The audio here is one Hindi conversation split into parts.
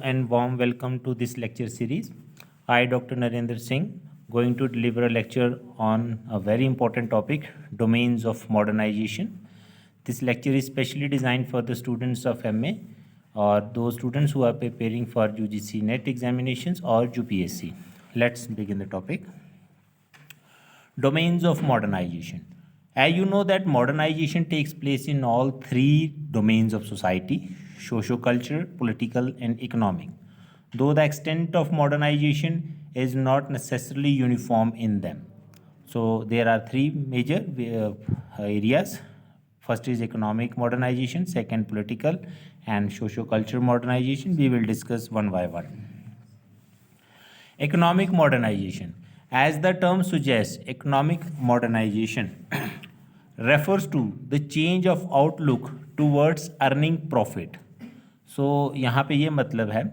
and warm welcome to this lecture series. I, Dr. Narendra Singh, going to deliver a lecture on a very important topic, domains of modernization. This lecture is specially designed for the students of MA or those students who are preparing for UGC NET examinations or UPSC. Let's begin the topic. Domains of modernization. As you know that modernization takes place in all three domains of society: socio-cultural, political, and economic. Though the extent of modernization is not necessarily uniform in them. So there are three major areas. First is economic modernization, second political, and socio-cultural modernization. We will discuss one by one. Economic modernization. As the term suggests, economic modernization refers to the change of outlook towards earning profit. So यहाँ पे ये मतलब है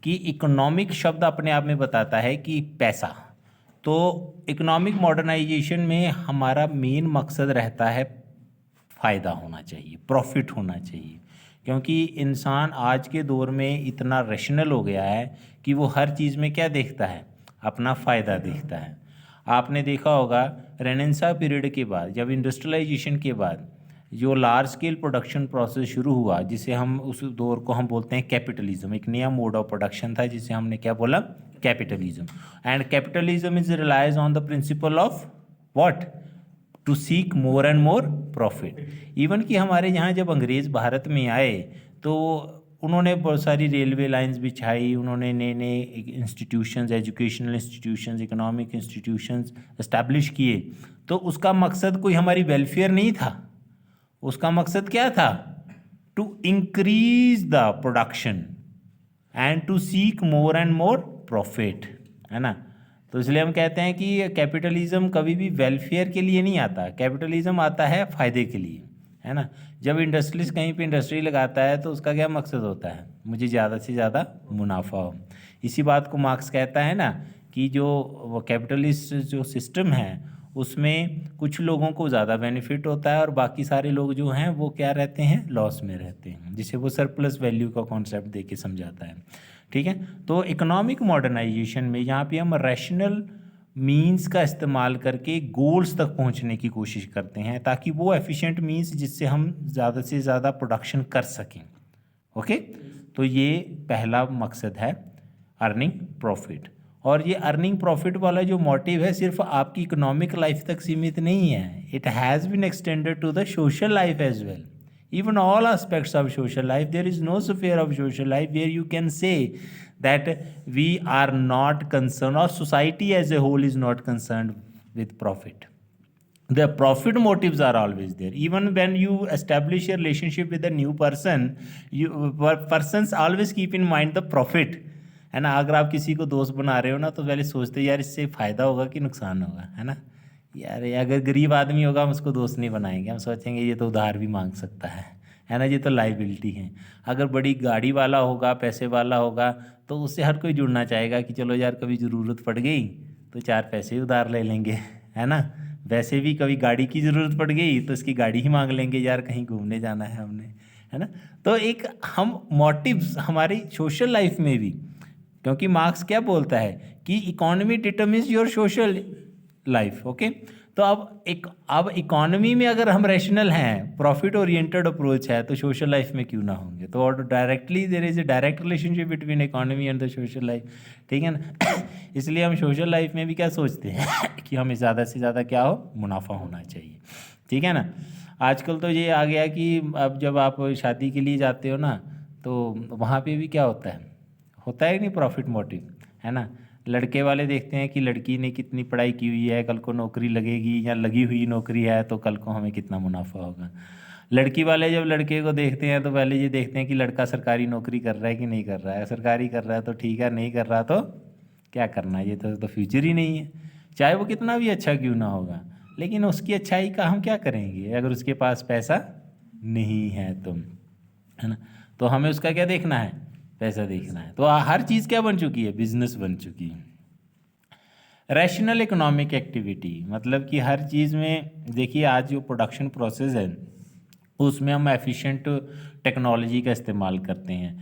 कि इकोनॉमिक शब्द अपने आप में बताता है कि पैसा। तो इकोनॉमिक मॉडर्नाइजेशन में हमारा मेन मकसद रहता है फ़ायदा होना चाहिए, प्रॉफिट होना चाहिए, क्योंकि इंसान आज के दौर में इतना रैशनल हो गया है कि वो हर चीज़ में क्या देखता है, अपना फ़ायदा देखता है। आपने देखा होगा रेनेसां पीरियड के बाद, जब इंडस्ट्रियलाइजेशन के बाद जो लार्ज स्केल प्रोडक्शन प्रोसेस शुरू हुआ, जिसे हम उस दौर को हम बोलते हैं कैपिटलिज्म, एक नया मोड ऑफ प्रोडक्शन था जिसे हमने क्या बोला, capitalism. And capitalism is relies on the principle of what, to seek more and more profit. Even कि हमारे यहाँ जब अंग्रेज़ भारत में आए तो उन्होंने बहुत सारी रेलवे लाइंस बिछाई, उन्होंने नए नए institutions, educational institutions, economic institutions establish किए। तो उसका मकसद कोई हमारी वेलफेयर नहीं था, उसका मकसद क्या था, to increase the production and to seek more and more profit, है ना। तो इसलिए हम कहते हैं कि कैपिटलिज्म कभी भी वेलफेयर के लिए नहीं आता, कैपिटलिज्म आता है फ़ायदे के लिए, है ना। जब इंडस्ट्रियलिस्ट कहीं पे इंडस्ट्री लगाता है तो उसका क्या मकसद होता है, मुझे ज़्यादा से ज़्यादा मुनाफा हो। इसी बात को मार्क्स कहता है ना कि जो वो कैपिटलिस्ट जो सिस्टम है उसमें कुछ लोगों को ज़्यादा बेनिफिट होता है और बाकी सारे लोग जो हैं वो क्या रहते हैं, लॉस में रहते हैं, जिसे वो सरप्लस वैल्यू का कॉन्सेप्ट दे के समझाता है। ठीक है, तो इकोनॉमिक मॉडर्नाइजेशन में यहाँ पे हम रैशनल मींस का इस्तेमाल करके गोल्स तक पहुँचने की कोशिश करते हैं, ताकि वो एफिशिएंट मींस जिससे हम ज़्यादा से ज़्यादा प्रोडक्शन कर सकें। ओके, तो ये पहला मकसद है, अर्निंग प्रॉफिट। और ये अर्निंग प्रॉफिट वाला जो मोटिव है सिर्फ आपकी इकोनॉमिक लाइफ तक सीमित नहीं है, it has been extended to the social life as well. Even all aspects of social life, there is no sphere of social life where you can say that we are not concerned, or society as a whole is not concerned with profit. The profit motives are always there. Even when you establish a relationship with a new person, persons always keep in mind the profit, है ना। अगर आप किसी को दोस्त बना रहे हो ना तो पहले सोचते यार इससे फ़ायदा होगा कि नुकसान होगा, है ना। यार अगर गरीब आदमी होगा हम उसको दोस्त नहीं बनाएंगे, हम सोचेंगे ये तो उधार भी मांग सकता है ना, ये तो लाइबिलिटी है। अगर बड़ी गाड़ी वाला होगा, पैसे वाला होगा, तो उससे हर कोई जुड़ना चाहेगा कि चलो यार कभी ज़रूरत पड़ गई तो चार पैसे उधार ले लेंगे, है ना। वैसे भी कभी गाड़ी की ज़रूरत पड़ गई तो इसकी गाड़ी ही मांग लेंगे, यार कहीं घूमने जाना है हमने, है ना। तो एक हम मोटिव्स हमारी सोशल लाइफ में भी, क्योंकि मार्क्स क्या बोलता है कि economy determines your social life. Okay, तो अब इकोनॉमी में अगर हम रैशनल हैं, प्रॉफिट ओरिएंटेड अप्रोच है, तो सोशल लाइफ में क्यों ना होंगे। तो और directly there is a direct relationship between economy and the social life, ठीक है ना। इसलिए हम सोशल लाइफ में भी क्या सोचते हैं कि हमें ज़्यादा से ज़्यादा क्या हो, मुनाफा होना चाहिए, ठीक है ना। आजकल तो ये आ गया कि अब जब आप शादी के लिए जाते हो ना तो वहाँ पे भी क्या होता है नहीं, प्रॉफिट मोटिव, है ना। लड़के वाले देखते हैं कि लड़की ने कितनी पढ़ाई की हुई है, कल को नौकरी लगेगी या लगी हुई नौकरी है तो कल को हमें कितना मुनाफा होगा। लड़की वाले जब लड़के को देखते हैं तो पहले ये देखते हैं कि लड़का सरकारी नौकरी कर रहा है कि नहीं कर रहा है। सरकारी कर रहा है तो ठीक है, नहीं कर रहा तो क्या करना, ये तो फ्यूचर ही नहीं है, चाहे वो कितना भी अच्छा क्यों ना होगा। लेकिन उसकी अच्छाई का हम क्या करेंगे अगर उसके पास पैसा नहीं है तो, है ना। तो हमें उसका क्या देखना है, पैसा देखना है। तो हर चीज़ क्या बन चुकी है, बिजनेस बन चुकी है। रैशनल इकोनॉमिक एक्टिविटी मतलब कि हर चीज़ में देखिए, आज जो प्रोडक्शन प्रोसेस है उसमें हम एफिशिएंट टेक्नोलॉजी का इस्तेमाल करते हैं,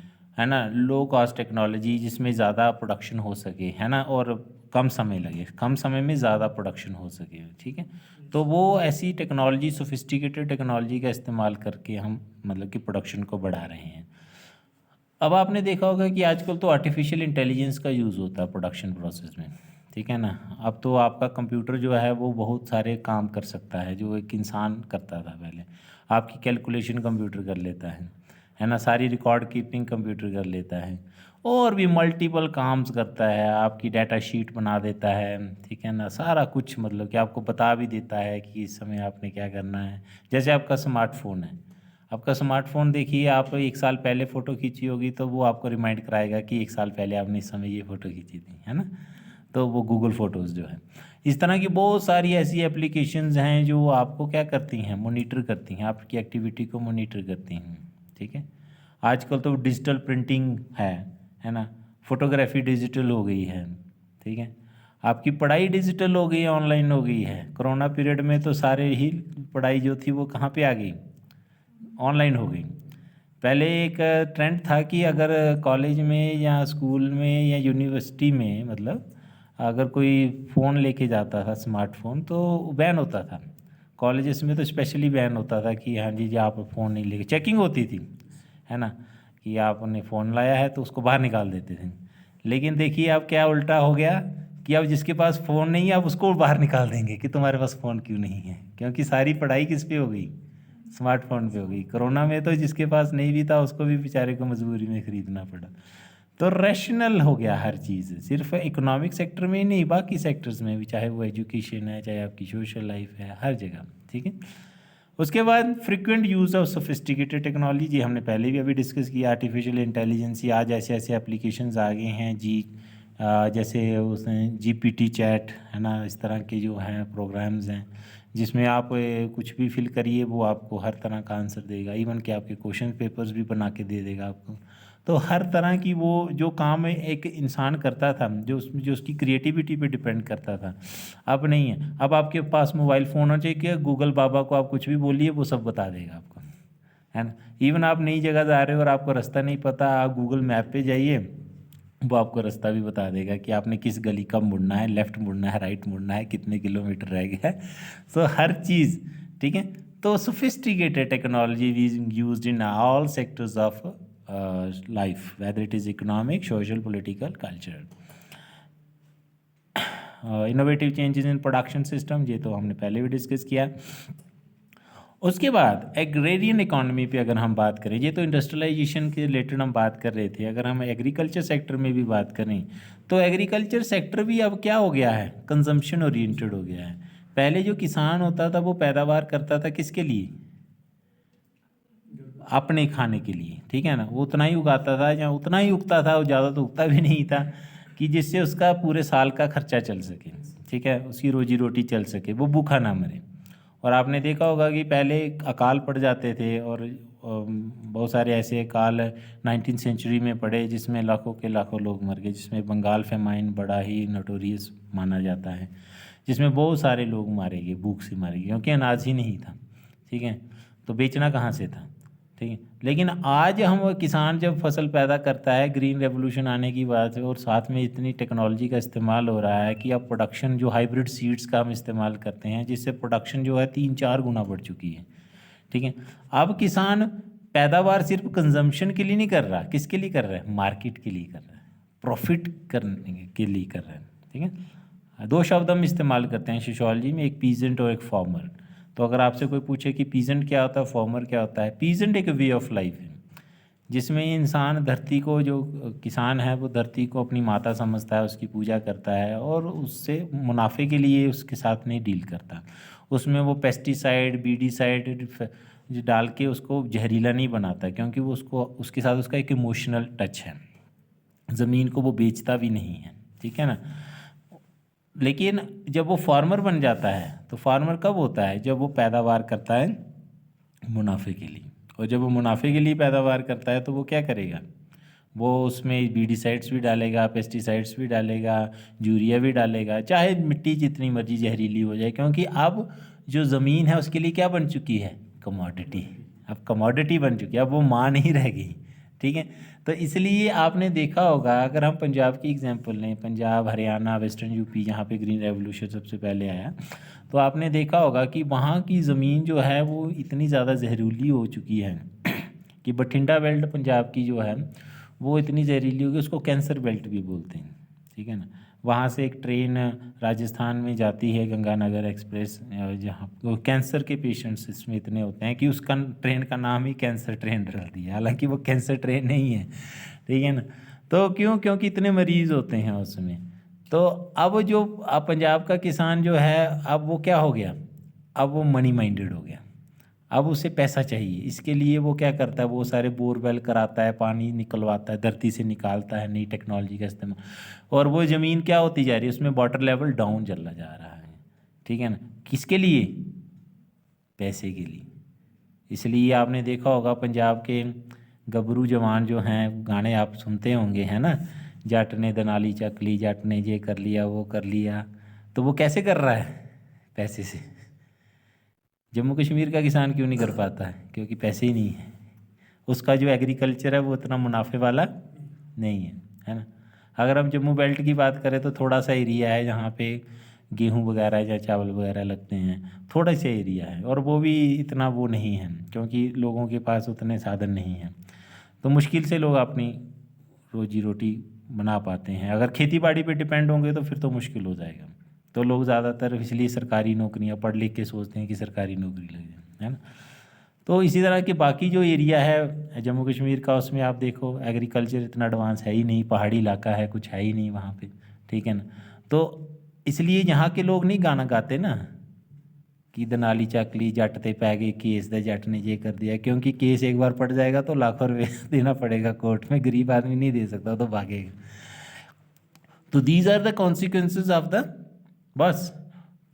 है ना, लो कॉस्ट टेक्नोलॉजी जिसमें ज़्यादा प्रोडक्शन हो सके, है ना, और कम समय लगे, कम समय में ज़्यादा प्रोडक्शन हो सके, ठीक है। तो वो ऐसी टेक्नोलॉजी, सोफिस्टिकेटेड टेक्नोलॉजी का इस्तेमाल करके हम मतलब कि प्रोडक्शन को बढ़ा रहे हैं। अब आपने देखा होगा कि आजकल तो आर्टिफिशियल इंटेलिजेंस का यूज़ होता है प्रोडक्शन प्रोसेस में, ठीक है ना। अब तो आपका कंप्यूटर जो है वो बहुत सारे काम कर सकता है जो एक इंसान करता था पहले। आपकी कैलकुलेशन कंप्यूटर कर लेता है ना, सारी रिकॉर्ड कीपिंग कंप्यूटर कर लेता है, और भी मल्टीपल काम्स करता है, आपकी डाटा शीट बना देता है, ठीक है ना, सारा कुछ मतलब कि आपको बता भी देता है कि इस समय आपने क्या करना है। जैसे आपका स्मार्टफोन है, आपका स्मार्टफोन देखिए, आप एक साल पहले फ़ोटो खींची होगी तो वो आपको रिमाइंड कराएगा कि एक साल पहले आपने इस समय ये फ़ोटो खींची थी, है ना। तो वो गूगल फ़ोटोज़ जो है, इस तरह की बहुत सारी ऐसी एप्लीकेशंस हैं जो आपको क्या करती हैं, मॉनिटर करती हैं, आपकी एक्टिविटी को मॉनिटर करती हैं, ठीक है। आजकल तो डिजिटल प्रिंटिंग है ना, फोटोग्राफी डिजिटल हो गई है, ठीक है। आपकी पढ़ाई डिजिटल हो गई है, ऑनलाइन हो गई है। कोरोना पीरियड में तो सारे ही पढ़ाई जो थी वो कहाँ पे आ गई, ऑनलाइन हो गई। पहले एक ट्रेंड था कि अगर कॉलेज में या स्कूल में या यूनिवर्सिटी में मतलब अगर कोई फ़ोन लेके जाता था स्मार्टफोन तो बैन होता था। कॉलेजेस में तो स्पेशली बैन होता था कि हाँ जी जी आप फ़ोन नहीं लेके, चेकिंग होती थी, है ना, कि आपने फ़ोन लाया है तो उसको बाहर निकाल देते थे। लेकिन देखिए अब क्या उल्टा हो गया कि अब जिसके पास फ़ोन नहीं है आप उसको बाहर निकाल देंगे कि तुम्हारे पास फ़ोन क्यों नहीं है, क्योंकि सारी पढ़ाई किस पे हो गई, स्मार्टफोन पे हो गई। कोरोना में तो जिसके पास नहीं भी था उसको भी बेचारे को मजबूरी में ख़रीदना पड़ा। तो रैशनल हो गया हर चीज़, सिर्फ इकोनॉमिक सेक्टर में ही नहीं, बाकी सेक्टर्स में भी, चाहे वो एजुकेशन है, चाहे आपकी सोशल लाइफ है, हर जगह, ठीक है। उसके बाद frequent use of sophisticated technology, हमने पहले भी अभी डिस्कस किया, आर्टिफिशियल इंटेलिजेंस, आज ऐसे ऐसे एप्लीकेशंस आ गए हैं जी, जैसे उसमें जीपीटी चैट, है ना, इस तरह के जो हैं प्रोग्राम्स हैं जिसमें आप कुछ भी फिल करिए वो आपको हर तरह का आंसर देगा, इवन कि आपके क्वेश्चन पेपर्स भी बना के दे देगा आपको। तो हर तरह की वो जो काम एक इंसान करता था जो उसमें जो उसकी क्रिएटिविटी पे डिपेंड करता था, अब नहीं है। अब आपके पास मोबाइल फ़ोन हो चाहिए कि गूगल बाबा को आप कुछ भी बोलिए वो सब बता देगा आपको, है ना। इवन आप नई जगह जा रहे हो और आपको रास्ता नहीं पता, आप गूगल मैप पे जाइए, वो आपको रास्ता भी बता देगा कि आपने किस गली कब मुड़ना है, लेफ़्ट मुड़ना है, राइट मुड़ना है, कितने किलोमीटर रह गया है। सो हर चीज़, ठीक है। तो sophisticated technology is used in all sectors of life, whether it is economic, social, political, cultural. Innovative changes in production system, ये तो हमने पहले भी डिस्कस किया। उसके बाद एग्रेरियन इकॉनमी पे अगर हम बात करें, ये तो इंडस्ट्रियलाइजेशन के रिलेटेड हम बात कर रहे थे, अगर हम एग्रीकल्चर सेक्टर में भी बात करें तो एग्रीकल्चर सेक्टर भी अब क्या हो गया है, कंजम्पशन ओरिएंटेड हो गया है। पहले जो किसान होता था वो पैदावार करता था किसके लिए, अपने खाने के लिए, ठीक है ना, वो उतना ही उगाता था या उतना ही उगता था, वो ज़्यादा तो उगता भी नहीं था, कि जिससे उसका पूरे साल का खर्चा चल सके, ठीक है, उसकी रोजी रोटी चल सके, वो भूखा ना मरे। और आपने देखा होगा कि पहले अकाल पड़ जाते थे, और बहुत सारे ऐसे अकाल 19वीं सेंचुरी में पड़े जिसमें लाखों के लाखों लोग मर गए, जिसमें बंगाल फेमाइन बड़ा ही नोटोरियस माना जाता है, जिसमें बहुत सारे लोग मारे गए, भूख से मारे गए, क्योंकि अनाज ही नहीं था, ठीक है, तो बेचना कहाँ से था, ठीक है। लेकिन आज हम किसान जब फसल पैदा करता है, ग्रीन रेवोल्यूशन आने की बात है, और साथ में इतनी टेक्नोलॉजी का इस्तेमाल हो रहा है कि अब प्रोडक्शन जो हाइब्रिड सीड्स का हम इस्तेमाल करते हैं, जिससे प्रोडक्शन जो है 3-4 गुना बढ़ चुकी है, ठीक है। अब किसान पैदावार सिर्फ कंजम्पशन के लिए नहीं कर रहा, किसके लिए कर रहा है, मार्केट के लिए कर रहा है, प्रॉफिट करने के लिए कर रहा है, ठीक है। दो शब्द हम इस्तेमाल करते हैं सोशियोलॉजी में, एक पीजेंट और एक फार्मर। तो अगर आपसे कोई पूछे कि पीजेंट क्या होता है, फार्मर क्या होता है, पीजेंट एक वे ऑफ लाइफ है जिसमें इंसान धरती को, जो किसान है वो धरती को अपनी माता समझता है, उसकी पूजा करता है, और उससे मुनाफे के लिए उसके साथ नहीं डील करता। उसमें वो पेस्टिसाइड, बीडीसाइड जो डाल के उसको जहरीला नहीं बनाता, क्योंकि वो उसको, उसके साथ उसका एक इमोशनल टच है। ज़मीन को वो बेचता भी नहीं है, ठीक है ना। लेकिन जब वो फार्मर बन जाता है तो फार्मर कब होता है, जब वो पैदावार करता है मुनाफे के लिए, और जब वो मुनाफे के लिए पैदावार करता है तो वो क्या करेगा, वो उसमें बीडिसाइड्स भी डालेगा, पेस्टिसाइड्स भी डालेगा, यूरिया भी डालेगा, चाहे मिट्टी जितनी मर्जी जहरीली हो जाए, क्योंकि अब जो ज़मीन है उसके लिए क्या बन चुकी है, कमोडिटी। अब कमोडिटी बन चुकी है, अब वो माँ नहीं रह गई, ठीक है। तो इसलिए आपने देखा होगा, अगर हम पंजाब की एग्जांपल लें, पंजाब, हरियाणा, वेस्टर्न यूपी, जहाँ पे ग्रीन रेवोल्यूशन सबसे पहले आया, तो आपने देखा होगा कि वहाँ की ज़मीन जो है वो इतनी ज़्यादा जहरीली हो चुकी है कि बठिंडा बेल्ट पंजाब की जो है वो इतनी जहरीली होगी, उसको कैंसर बेल्ट भी बोलते हैं, ठीक है ना। वहाँ से एक ट्रेन राजस्थान में जाती है, गंगानगर एक्सप्रेस, जहाँ वो कैंसर के पेशेंट्स इसमें इतने होते हैं कि उसका ट्रेन का नाम ही कैंसर ट्रेन रख दिया, हालांकि वो कैंसर ट्रेन नहीं है, ठीक है ना। तो क्यों? क्योंकि इतने मरीज़ होते हैं उसमें। तो अब जो अब पंजाब का किसान जो है, अब वो क्या हो गया, अब वो मनी माइंडेड हो गया। अब उसे पैसा चाहिए, इसके लिए वो क्या करता है, वो सारे बोरवेल कराता है, पानी निकलवाता है, धरती से निकालता है, नई टेक्नोलॉजी का इस्तेमाल, और वो ज़मीन क्या होती जा रही है, उसमें वाटर लेवल डाउन चला जा रहा है, ठीक है ना। किसके लिए? पैसे के लिए। इसलिए आपने देखा होगा पंजाब के गबरू जवान जो हैं, गाने आप सुनते होंगे, है ना, जट ने दनाली चक ली, जट ने ये कर लिया, वो कर लिया, तो वो कैसे कर रहा है? पैसे से। जम्मू कश्मीर का किसान क्यों नहीं कर पाता है? क्योंकि पैसे ही नहीं है, उसका जो एग्रीकल्चर है वो उतना मुनाफे वाला नहीं है ना। अगर हम जम्मू बेल्ट की बात करें तो थोड़ा सा एरिया है जहाँ पे गेहूं वगैरह या चावल वगैरह लगते हैं, थोड़ा सा एरिया है, और वो भी इतना वो नहीं है क्योंकि लोगों के पास उतने साधन नहीं हैं, तो मुश्किल से लोग अपनी रोजी रोटी बना पाते हैं। अगर खेती बाड़ी पे डिपेंड होंगे तो फिर तो मुश्किल हो जाएगा। तो लोग ज़्यादातर इसलिए सरकारी नौकरियां पढ़ लिख के सोचते हैं कि सरकारी नौकरी लग जाए, है ना। तो इसी तरह के बाकी जो एरिया है जम्मू कश्मीर का, उसमें आप देखो एग्रीकल्चर इतना एडवांस है ही नहीं, पहाड़ी इलाका है, कुछ है ही नहीं वहाँ पे, ठीक है ना। तो इसलिए यहाँ के लोग नहीं गाना गाते ना कि दनाली चक ली, जट ते पै गए केस दे, जट ने ये कर दिया, क्योंकि केस एक बार पड़ जाएगा तो लाखों रुपये देना पड़ेगा कोर्ट में, गरीब आदमी नहीं दे सकता, तो भागेगा। तो these are the consequences of the, बस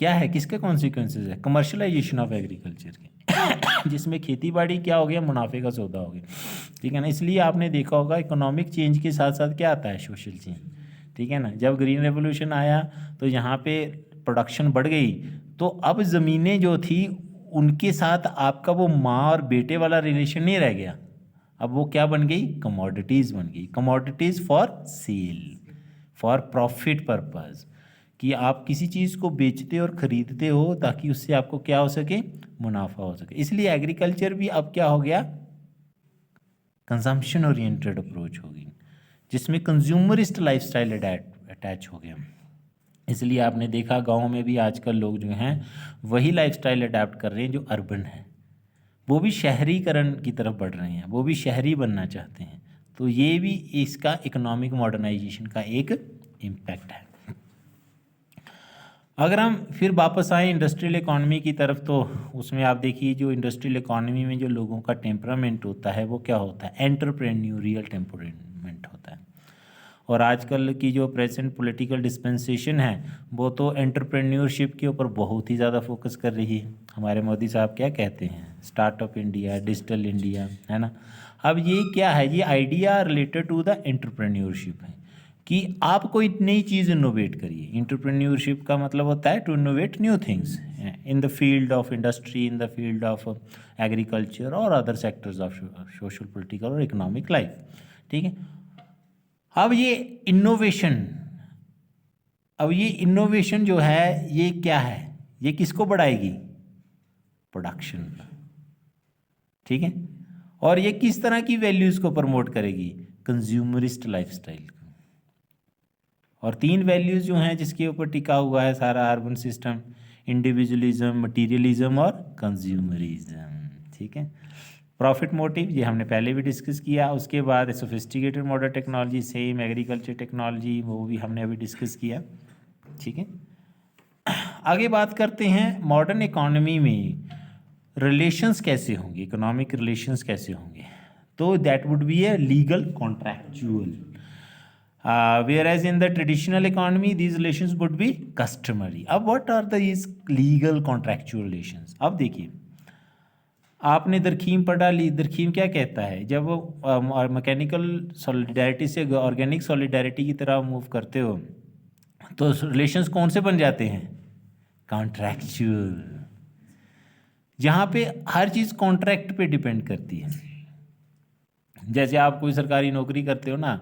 क्या है, किसके कॉन्सिक्वेंसेज है? कमर्शलाइजेशन ऑफ एग्रीकल्चर के जिसमें खेती बाड़ी क्या हो गया, मुनाफे का सौदा हो गया, ठीक है ना। इसलिए आपने देखा होगा इकोनॉमिक चेंज के साथ साथ क्या आता है, सोशल चेंज, ठीक है ना। जब ग्रीन रेवोल्यूशन आया तो यहाँ पे प्रोडक्शन बढ़ गई, तो अब ज़मीनें जो थी उनके साथ आपका वो माँ और बेटे वाला रिलेशन नहीं रह गया, अब वो क्या बन गई, कमोडिटीज़ बन गई, commodities for sale, for profit purpose, कि आप किसी चीज़ को बेचते और ख़रीदते हो ताकि उससे आपको क्या हो सके, मुनाफा हो सके। इसलिए एग्रीकल्चर भी अब क्या हो गया, कंजम्पशन ओरिएंटेड अप्रोच होगी, जिसमें कंज्यूमरिस्ट लाइफस्टाइल अटैच हो गया। इसलिए आपने देखा गाँव में भी आजकल लोग जो हैं वही लाइफस्टाइल अडेप्ट कर रहे हैं जो अर्बन है, वो भी शहरीकरण की तरफ बढ़ रहे हैं, वो भी शहरी बनना चाहते हैं। तो ये भी इसका इकोनॉमिक मॉडर्नाइजेशन का एक इम्पैक्ट है। अगर हम फिर वापस आए इंडस्ट्रियल इकॉनमी की तरफ, तो उसमें आप देखिए जो इंडस्ट्रियल इकॉनमी में जो लोगों का टेम्परामेंट होता है वो क्या होता है, एंटरप्रेन्योरियल टेम्परामेंट होता है। और आजकल की जो प्रेजेंट पॉलिटिकल डिस्पेंसेशन है वो तो एंटरप्रेन्योरशिप के ऊपर बहुत ही ज़्यादा फोकस कर रही है। हमारे मोदी साहब क्या कहते हैं, स्टार्टअप इंडिया, डिजिटल इंडिया, है ना। अब ये क्या है, ये idea related to the entrepreneurship है कि आप कोई नई चीज़ इनोवेट करिए। इंटरप्रेन्योरशिप का मतलब होता है to innovate new things in the field of industry, in the field of agriculture और other sectors of social political और इकोनॉमिक लाइफ, ठीक है। अब ये इनोवेशन जो है ये क्या है, ये किसको बढ़ाएगी, प्रोडक्शन, ठीक है। और ये किस तरह की वैल्यूज़ को प्रमोट करेगी, कंज्यूमरिस्ट लाइफस्टाइल। और 3 वैल्यूज़ जो हैं जिसके ऊपर टिका हुआ है सारा अर्बन सिस्टम, इंडिविजुअलिज्म, मटीरियलिज्म और कंज्यूमरिज्म, ठीक है। प्रॉफिट मोटिव ये हमने पहले भी डिस्कस किया। उसके बाद sophisticated modern technology, same agriculture technology, वो भी हमने अभी डिस्कस किया, ठीक है। आगे बात करते हैं मॉडर्न इकोनॉमी में रिलेशंस कैसे होंगे, इकोनॉमिक रिलेशंस कैसे होंगे। तो that would be a legal contractual, whereas in the traditional economy these relations would be customary. अब what are these legal contractual relations? अब देखिए आपने दरखीम पढ़ा ली, दरखीम क्या कहता है, जब मैकेनिकल सॉलिडारिटी से ऑर्गेनिक सॉलिडारिटी की तरह मूव करते हो तो रिलेशंस कौन से बन जाते हैं, कॉन्ट्रैक्चुअल, जहाँ पे हर चीज़ कॉन्ट्रैक्ट पे डिपेंड करती है। जैसे आप कोई सरकारी नौकरी करते हो ना,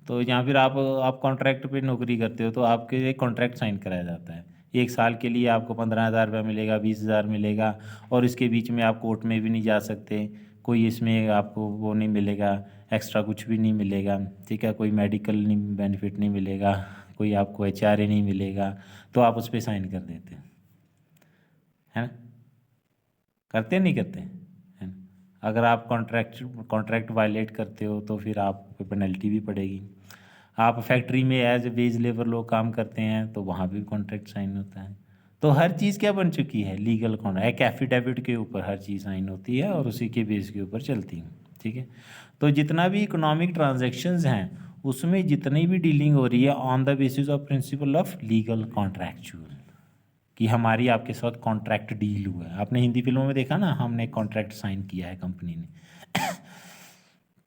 तो या फिर आप कॉन्ट्रैक्ट पे नौकरी करते हो, तो आपके एक कॉन्ट्रैक्ट साइन कराया जाता है। 1 साल के लिए आपको 15,000 रुपये मिलेगा, 20,000 मिलेगा, और इसके बीच में आप कोर्ट में भी नहीं जा सकते, कोई इसमें आपको वो नहीं मिलेगा, एक्स्ट्रा कुछ भी नहीं मिलेगा, ठीक है, कोई मेडिकल नहीं बेनिफिट नहीं मिलेगा, कोई आपको HRA नहीं मिलेगा, तो आप उस पर साइन कर देते हैं, है ना? करते नहीं करते, है ना? अगर आप कॉन्ट्रैक्ट वायलेट करते हो तो फिर आप पे पेनल्टी भी पड़ेगी। आप फैक्ट्री में एज ए वेज लेबर लोग काम करते हैं तो वहाँ भी कॉन्ट्रैक्ट साइन होता है। तो हर चीज़ क्या बन चुकी है, लीगल कॉन्ट्रैक्ट, एक एफिडेविट के ऊपर हर चीज़ साइन होती है और उसी के बेस के ऊपर चलती है, ठीक है। तो जितना भी इकोनॉमिक ट्रांजेक्शन्स हैं उसमें जितनी भी डीलिंग हो रही है on the basis of principle of legal contractual, कि हमारी आपके साथ कॉन्ट्रैक्ट डील हुआ है। आपने हिंदी फिल्मों में देखा ना, हमने कॉन्ट्रैक्ट साइन किया है कंपनी ने।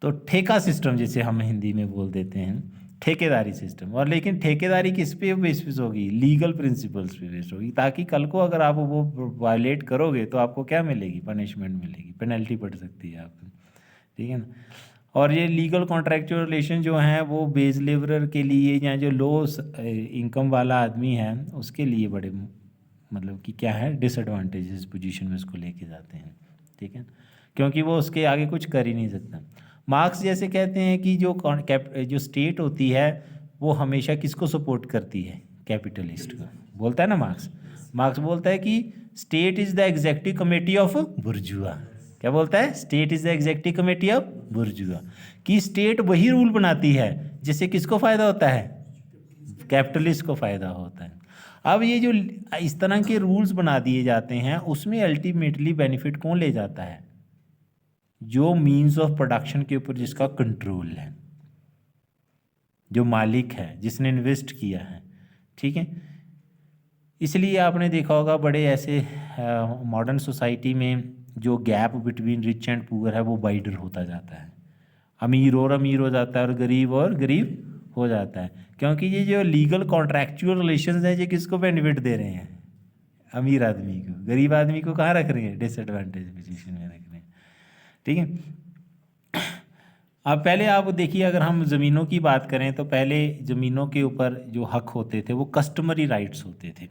तो ठेका सिस्टम जिसे हम हिंदी में बोल देते हैं, ठेकेदारी सिस्टम। और लेकिन ठेकेदारी किस पे बेस होगी, लीगल प्रिंसिपल्स पे बेस्ड होगी, ताकि कल को अगर आप वो वायलेट करोगे तो आपको क्या मिलेगी, पनिशमेंट मिलेगी, पेनल्टी पड़ सकती है आपको, ठीक है ना। और ये लीगल कॉन्ट्रैक्चुअल रिलेशन जो हैं वो बेस लेबरर के लिए या जो लो इनकम वाला आदमी है उसके लिए बड़े मतलब कि क्या है, डिसएडवांटेजेस पोजीशन में उसको लेके जाते हैं, ठीक है, क्योंकि वो उसके आगे कुछ कर ही नहीं सकता। मार्क्स जैसे कहते हैं कि जो स्टेट होती है वो हमेशा किसको सपोर्ट करती है, कैपिटलिस्ट को, बोलता है ना मार्क्स। मार्क्स बोलता है कि state is the executive committee of bourgeois. क्या बोलता है, state is the executive committee of bourgeois, कि स्टेट वही रूल बनाती है जिससे किसको फ़ायदा होता है, कैपिटलिस्ट को फ़ायदा होता है। अब ये जो इस तरह के रूल्स बना दिए जाते हैं उसमें अल्टीमेटली बेनिफिट कौन ले जाता है, जो मीन्स ऑफ प्रोडक्शन के ऊपर जिसका कंट्रोल है, जो मालिक है, जिसने इन्वेस्ट किया है, ठीक है। इसलिए आपने देखा होगा बड़े ऐसे मॉडर्न सोसाइटी में जो gap between rich and poor है वो वाइडर होता जाता है, अमीर हो जाता है और गरीब हो जाता है, क्योंकि ये जो लीगल कॉन्ट्रैक्चुअल रिलेशंस हैं ये किसको बेनिफिट दे रहे हैं, अमीर आदमी को। गरीब आदमी को कहाँ रख रहे हैं, डिसएडवांटेज पोजीशन में रख रहे हैं, ठीक है। अब पहले आप देखिए, अगर हम ज़मीनों की बात करें तो पहले ज़मीनों के ऊपर जो हक होते थे वो कस्टमरी राइट्स होते थे।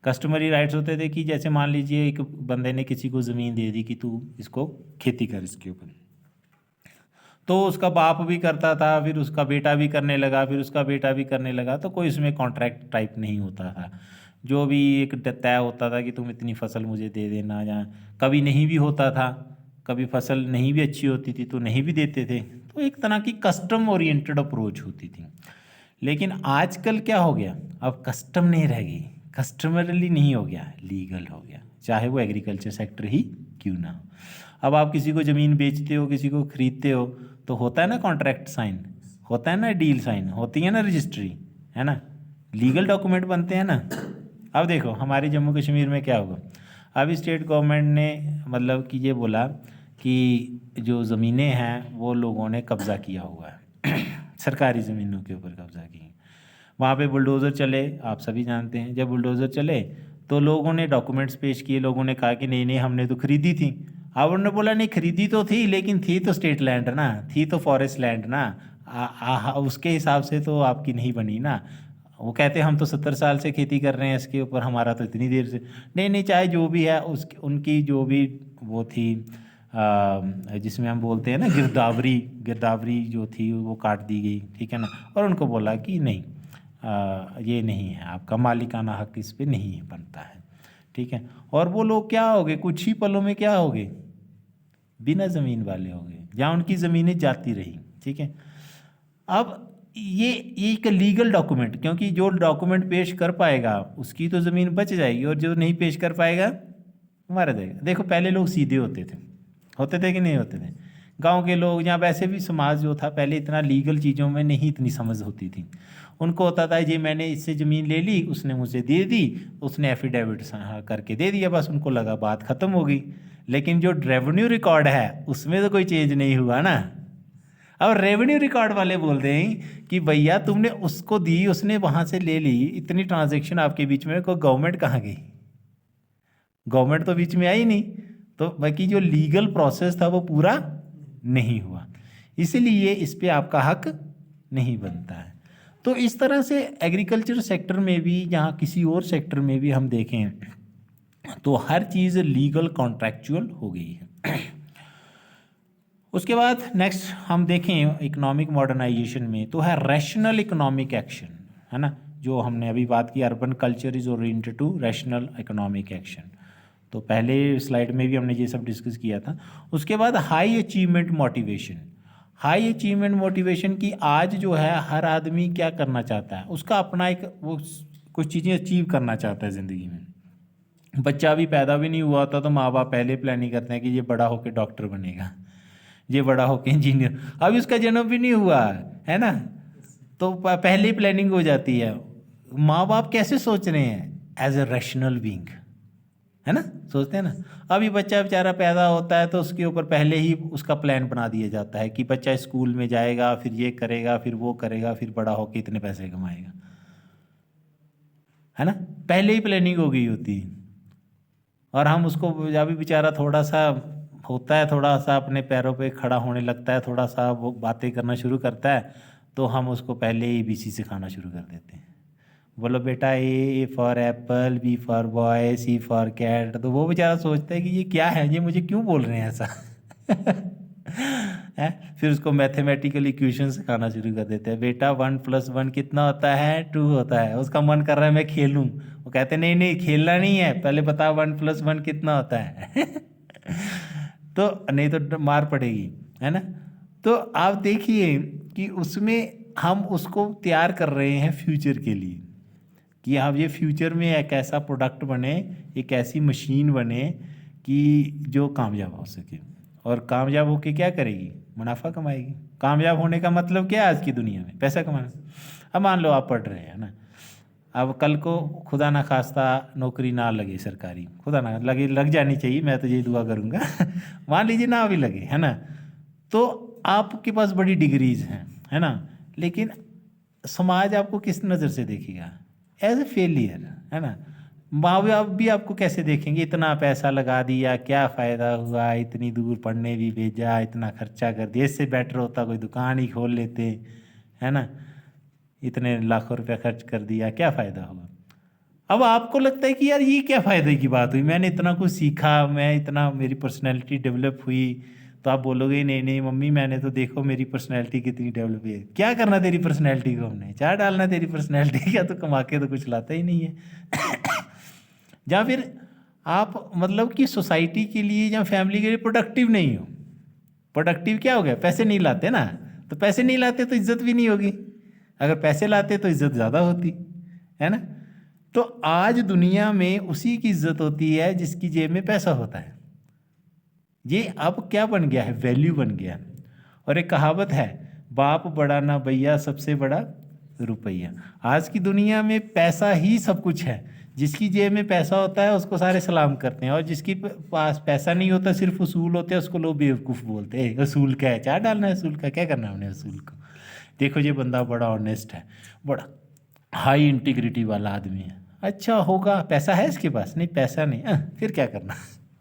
कस्टमरी राइट्स होते थे कि जैसे मान लीजिए एक बंदे ने किसी को ज़मीन दे दी कि तू इसको खेती कर इसके ऊपर, तो उसका बाप भी करता था, फिर उसका बेटा भी करने लगा, फिर उसका बेटा भी करने लगा, तो कोई इसमें कॉन्ट्रैक्ट टाइप नहीं होता था। जो भी एक तय होता था कि तुम इतनी फसल मुझे दे देना, या कभी नहीं भी होता था, कभी फसल नहीं भी अच्छी होती थी तो नहीं भी देते थे। तो एक तरह की कस्टम ओरिएंटेड अप्रोच होती थी। लेकिन आजकल क्या हो गया, अब कस्टम नहीं रह गई, कस्टमरली नहीं हो गया, लीगल हो गया, चाहे वो एग्रीकल्चर सेक्टर ही क्यों ना हो। अब आप किसी को ज़मीन बेचते हो, किसी को खरीदते हो, तो होता है ना कॉन्ट्रैक्ट साइन, होता है ना डील साइन, होती है ना रजिस्ट्री, है ना, लीगल डॉक्यूमेंट बनते हैं ना। अब देखो हमारे जम्मू कश्मीर में क्या होगा, अभी स्टेट गवर्नमेंट ने मतलब कि ये बोला कि जो ज़मीनें हैं वो लोगों ने कब्ज़ा किया हुआ है, सरकारी ज़मीनों के ऊपर कब्ज़ा की, वहाँ पे बुलडोज़र चले, आप सभी जानते हैं। जब बुलडोज़र चले तो लोगों ने डॉक्यूमेंट्स पेश किए, लोगों ने कहा कि नहीं नहीं हमने तो खरीदी थी। अब उन्होंने बोला नहीं खरीदी तो थी, लेकिन थी तो स्टेट लैंड ना, थी तो फॉरेस्ट लैंड ना, उसके हिसाब से तो आपकी नहीं बनी ना। वो कहते हम तो 70 साल से खेती कर रहे हैं इसके ऊपर, हमारा तो इतनी देर से। नहीं नहीं, चाहे जो भी है उनकी जो भी वो थी जिसमें हम बोलते हैं ना गिरदावरी जो थी वो काट दी गई, ठीक है ना। और उनको बोला कि नहीं ये नहीं है, आपका मालिकाना हक इस पे नहीं बनता है, ठीक है। और वो लोग क्या हो गए, कुछ ही पलों में क्या हो गए, बिना ज़मीन वाले हो गए, जहाँ उनकी ज़मीनें जाती रही, ठीक है। अब ये एक लीगल डॉक्यूमेंट, क्योंकि जो डॉक्यूमेंट पेश कर पाएगा उसकी तो ज़मीन बच जाएगी, और जो नहीं पेश कर पाएगा मारा जाएगा। देखो पहले लोग सीधे होते थे कि नहीं होते थे, गांव के लोग, या वैसे भी समाज जो था पहले इतना लीगल चीज़ों में नहीं इतनी समझ होती थी। उनको होता था जी मैंने इससे ज़मीन ले ली, उसने मुझे दे दी, उसने एफिडेविट करके दे दिया, बस उनको लगा बात ख़त्म हो गई। लेकिन जो रेवेन्यू रिकॉर्ड है उसमें तो कोई चेंज नहीं हुआ ना। अब रेवेन्यू रिकॉर्ड वाले बोलते हैं कि भैया तुमने उसको दी, उसने वहाँ से ले ली, इतनी ट्रांजेक्शन आपके बीच में, कोई गवर्नमेंट कहाँ गई, गवर्नमेंट तो बीच में आई नहीं, तो बाकी जो लीगल प्रोसेस था वो पूरा नहीं हुआ। इसीलिए इस पे आपका हक नहीं बनता है। तो इस तरह से एग्रीकल्चर सेक्टर में भी, जहाँ किसी और सेक्टर में भी हम देखें तो हर चीज़ लीगल कॉन्ट्रैक्चुअल हो गई है। उसके बाद नेक्स्ट हम देखें इकोनॉमिक मॉडर्नाइजेशन में तो है रैशनल इकोनॉमिक एक्शन, है ना, जो हमने अभी बात की urban culture is oriented to rational economic action. तो पहले स्लाइड में भी हमने ये सब डिस्कस किया था। उसके बाद high achievement motivation, high achievement motivation की आज जो है हर आदमी क्या करना चाहता है, उसका अपना एक वो कुछ चीज़ें अचीव करना चाहता है ज़िंदगी में। बच्चा अभी पैदा भी नहीं हुआ होता तो माँ बाप पहले प्लानिंग करते हैं कि ये बड़ा होकर डॉक्टर बनेगा, ये बड़ा होकर इंजीनियर, अभी उसका जन्म भी नहीं हुआ है ना, तो पहले ही प्लानिंग हो जाती है। माँ बाप कैसे सोच रहे हैं, एज ए रैशनल बीइंग, है ना, सोचते हैं ना। अभी बच्चा बेचारा पैदा होता है तो उसके ऊपर पहले ही उसका प्लान बना दिया जाता है कि बच्चा स्कूल में जाएगा, फिर ये करेगा, फिर वो करेगा, फिर बड़ा होकर इतने पैसे कमाएगा, है ना, पहले ही प्लानिंग हो गई होती है। और हम उसको, अभी बेचारा थोड़ा सा होता है, थोड़ा सा अपने पैरों पे खड़ा होने लगता है, थोड़ा सा वो बातें करना शुरू करता है, तो हम उसको पहले ही बीसी सिखाना शुरू कर देते हैं। बोलो बेटा A for apple, B for boy, C for cat, तो वो बेचारा सोचता है कि ये क्या है, ये मुझे क्यों बोल रहे हैं ऐसा है। फिर उसको मैथमेटिकल इक्वेशन सिखाना शुरू कर देते हैं, बेटा 1+1 कितना होता है, 2 होता है। उसका मन कर रहा है मैं खेलूं, वो कहते नहीं नहीं खेलना नहीं है, पहले बताओ 1+1 कितना होता है तो नहीं तो मार पड़ेगी, है ना। तो आप देखिए कि उसमें हम उसको तैयार कर रहे हैं फ्यूचर के लिए कि आप ये फ्यूचर में एक ऐसा प्रोडक्ट बने, एक ऐसी मशीन बने कि जो कामयाब हो सके, और कामयाब होके क्या करेगी, मुनाफा कमाएगी। कामयाब होने का मतलब क्या है आज की दुनिया में, पैसा कमाना। अब मान लो आप पढ़ रहे हैं ना, अब कल को खुदा ना खास्ता नौकरी ना लगे सरकारी, खुदा ना लगे, लग जानी चाहिए, मैं तो यही दुआ करूँगा मान लीजिए ना भी लगे, है ना, तो आपके पास बड़ी डिग्रीज हैं, है ना, लेकिन समाज आपको किस नज़र से देखेगा, एज ए फेलियर, है ना। माँ बाप भी आपको कैसे देखेंगे, इतना पैसा लगा दिया क्या फ़ायदा हुआ, इतनी दूर पढ़ने भी भेजा, इतना खर्चा कर दिया, इससे बेटर होता कोई दुकान ही खोल लेते, है ना, इतने लाखों रुपया खर्च कर दिया, क्या फ़ायदा हुआ। अब आपको लगता है कि यार ये क्या फ़ायदे की बात हुई, मैंने इतना कुछ सीखा, मैं इतना, मेरी पर्सनैलिटी डेवलप हुई, तो आप बोलोगे नहीं नहीं मम्मी मैंने तो देखो मेरी पर्सनैलिटी कितनी डेवलप हुई है। क्या करना तेरी पर्सनैलिटी को, हमने चार डालना तेरी पर्सनैलिटी क्या, तो कमा के तो कुछ लाता ही नहीं है या फिर आप मतलब कि सोसाइटी के लिए या फैमिली के लिए प्रोडक्टिव नहीं हो। प्रोडक्टिव क्या हो गया, पैसे नहीं लाते ना, तो पैसे नहीं लाते तो इज्जत भी नहीं होगी, अगर पैसे लाते तो इज्जत ज़्यादा होती, है ना। तो आज दुनिया में उसी की इज्जत होती है जिसकी जेब में पैसा होता है। ये अब क्या बन गया है, वैल्यू बन गया। और एक कहावत है, बाप बड़ा ना भैया सबसे बड़ा रुपया। आज की दुनिया में पैसा ही सब कुछ है, जिसकी जेब में पैसा होता है उसको सारे सलाम करते हैं, और जिसकी पास पैसा नहीं होता, सिर्फ उसूल होते हैं, उसको लोग बेवकूफ़ बोलते हैं। असूल क्या है, चार डालना है, असूल का क्या करना है हमने असूल को। देखो ये बंदा बड़ा ऑनेस्ट है, बड़ा हाई इंटीग्रिटी वाला आदमी है, अच्छा होगा, पैसा है इसके पास, नहीं पैसा नहीं, फिर क्या करना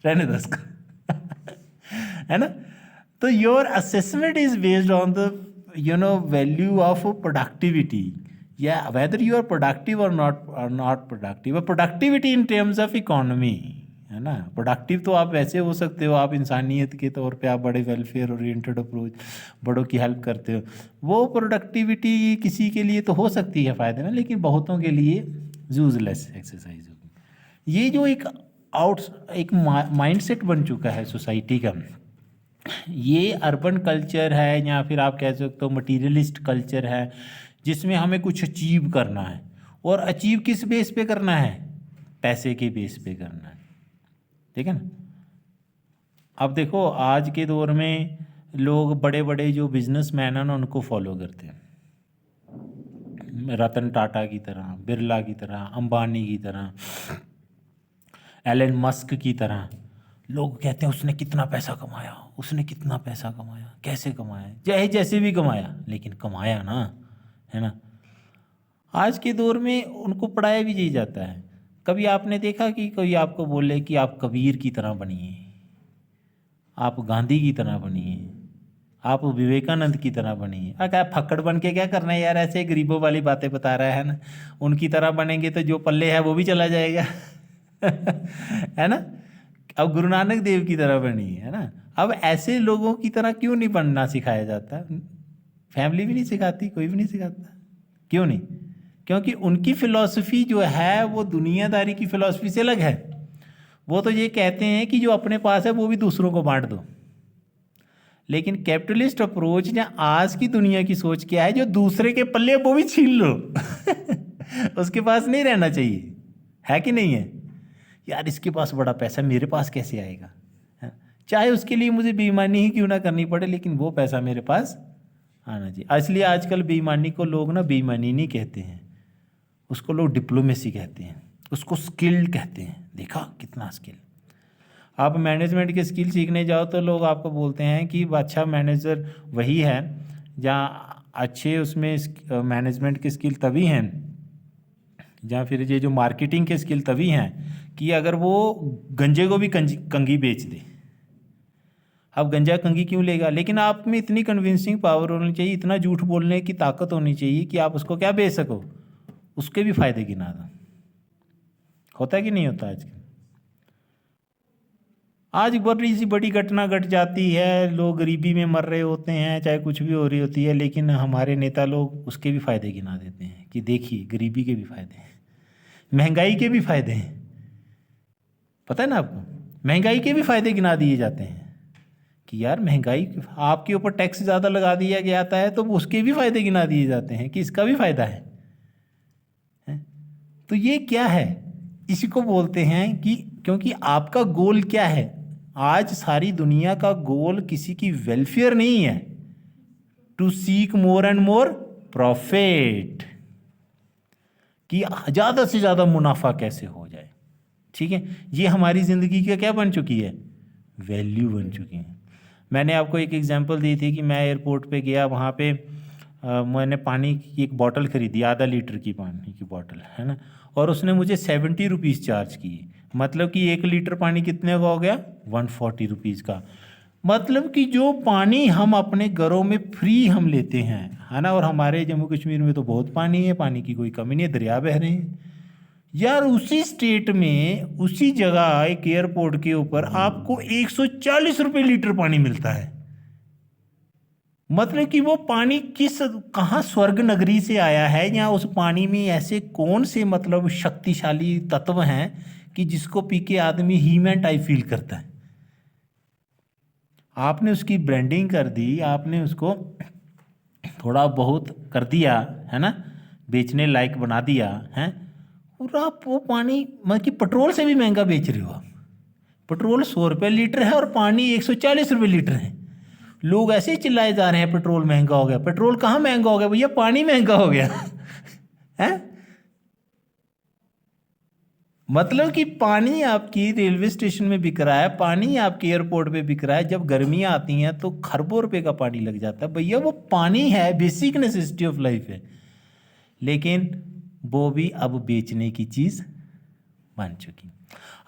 रहने दो उसको है ना। तो your assessment is based on the value of productivity, या वेदर यू आर प्रोडक्टिव और not productive, productivity in terms of economy, है ना। प्रोडक्टिव तो आप वैसे हो सकते हो, आप इंसानियत के तौर पे आप बड़े वेलफेयर ओरिएंटेड अप्रोच, बड़ों की हेल्प करते हो, वो प्रोडक्टिविटी किसी के लिए तो हो सकती है फ़ायदे में, लेकिन बहुतों के लिए यूजलेस एक्सरसाइज होगी। ये जो एक माइंडसेट बन चुका है सोसाइटी का, ये अर्बन कल्चर है, या फिर आप कह सकते हो मटीरियलिस्ट कल्चर है, जिसमें हमें कुछ अचीव करना है, और अचीव किस बेस पे करना है, पैसे के बेस पे करना है, ठीक है ना। अब देखो आज के दौर में लोग बड़े बड़े जो बिजनेसमैन हैं ना उनको फॉलो करते हैं, रतन टाटा की तरह, बिरला की तरह, अंबानी की तरह, एलन मस्क की तरह। लोग कहते हैं उसने कितना पैसा कमाया, उसने कितना पैसा कमाया, कैसे कमाया, चाहे जैसे भी कमाया, लेकिन कमाया ना, है ना। आज के दौर में उनको पढ़ाया भी नहीं जाता है। कभी आपने देखा कि कोई आपको बोले कि आप कबीर की तरह बनिए, आप गांधी की तरह बनिए, आप विवेकानंद की तरह बनिए। क्या फक्कड़ बन के क्या करना है यार, ऐसे गरीबों वाली बातें बता रहा है ना। उनकी तरह बनेंगे तो जो पल्ले है वो भी चला जाएगा। है ना। अब गुरु नानक देव की तरह बनिए, है ना। अब ऐसे लोगों की तरह क्यों नहीं बनना सिखाया जाता? फैमिली भी नहीं सिखाती, कोई भी नहीं सिखाता। क्यों नहीं? क्योंकि उनकी फिलॉसफी जो है वो दुनियादारी की फिलॉसफी से अलग है। वो तो ये कहते हैं कि जो अपने पास है वो भी दूसरों को बांट दो। लेकिन कैपिटलिस्ट अप्रोच या आज की दुनिया की सोच क्या है, जो दूसरे के पल्ले वो भी छीन लो। उसके पास नहीं रहना चाहिए, है कि नहीं है? यार इसके पास बड़ा पैसा, मेरे पास कैसे आएगा? है? चाहे उसके लिए मुझे बेईमानी ही क्यों ना करनी पड़े, लेकिन वो पैसा मेरे पास आना चाहिए। इसलिए आजकल बेईमानी को लोग ना बेईमानी नहीं कहते हैं, उसको लोग डिप्लोमेसी कहते हैं, उसको स्किल्ड कहते हैं। देखा कितना स्किल। आप मैनेजमेंट के स्किल सीखने जाओ तो लोग आपको बोलते हैं कि अच्छा मैनेजर वही है, जहाँ अच्छे उसमें मैनेजमेंट के स्किल तभी हैं, जहाँ फिर ये जो मार्केटिंग के स्किल तभी हैं कि अगर वो गंजे को भी कंगी बेच दे। अब गंजा कंगी क्यों लेगा? लेकिन आप में इतनी कन्विंसिंग पावर होनी चाहिए, इतना झूठ बोलने की ताकत होनी चाहिए कि आप उसको क्या बेच सको, उसके भी फायदे गिना दो। होता है कि नहीं होता? आज बड़ी सी बड़ी घटना घट जाती है, लोग गरीबी में मर रहे होते हैं, चाहे कुछ भी हो रही होती है, लेकिन हमारे नेता लोग उसके भी फायदे गिना देते हैं कि देखिए गरीबी के भी फायदे हैं, महंगाई के भी फायदे हैं। पता है ना आपको, महंगाई के भी फायदे गिना दिए जाते हैं कि यार महंगाई, आपके ऊपर टैक्स ज़्यादा लगा दिया जाता है तो उसके भी फायदे गिना दिए जाते हैं कि इसका भी फायदा है। तो ये क्या है? इसी को बोलते हैं कि क्योंकि आपका गोल क्या है? आज सारी दुनिया का गोल किसी की वेलफेयर नहीं है, to seek more and more profit, कि ज़्यादा से ज़्यादा मुनाफा कैसे हो जाए। ठीक है, ये हमारी ज़िंदगी का क्या बन चुकी है? वैल्यू बन चुकी है। मैंने आपको एक एग्जांपल दी थी कि मैं एयरपोर्ट पे गया, वहाँ पे मैंने पानी की एक बॉटल खरीदी, आधा लीटर की पानी की बॉटल, है ना, और उसने मुझे 70 रुपीज़ चार्ज किए। मतलब कि 1 लीटर पानी कितने का हो गया? 140 रुपीज़ का। मतलब कि जो पानी हम अपने घरों में फ्री हम लेते हैं, है ना, और हमारे जम्मू कश्मीर में तो बहुत पानी है, पानी की कोई कमी नहीं है, दरिया बह रहे हैं यार। उसी स्टेट में उसी जगह एक एयरपोर्ट के ऊपर आपको 140 रुपये लीटर पानी मिलता है। मतलब कि वो पानी कहाँ स्वर्ग नगरी से आया है, या उस पानी में ऐसे कौन से मतलब शक्तिशाली तत्व हैं कि जिसको पी के आदमी हीमैन टाइप फील करता है। आपने उसकी ब्रांडिंग कर दी, आपने उसको थोड़ा बहुत कर दिया, है ना, बेचने लायक बना दिया है, और आप वो पानी मतलब कि पेट्रोल से भी महंगा बेच रहे हो आप। पेट्रोल 100 रुपये लीटर है और पानी 140 रुपये लीटर है। लोग ऐसे ही चिल्लाए जा रहे हैं पेट्रोल महंगा हो गया। पेट्रोल कहाँ महंगा हो गया भैया? पानी महंगा हो गया। है मतलब कि पानी आपकी रेलवे स्टेशन में बिक रहा है, पानी आपके एयरपोर्ट पे बिक रहा है। जब गर्मियाँ आती हैं तो खरबों रुपए का पानी लग जाता है। भैया वो पानी है, बेसिक नेसेसिटी ऑफ लाइफ है, लेकिन वो भी अब बेचने की चीज़ बन चुकी।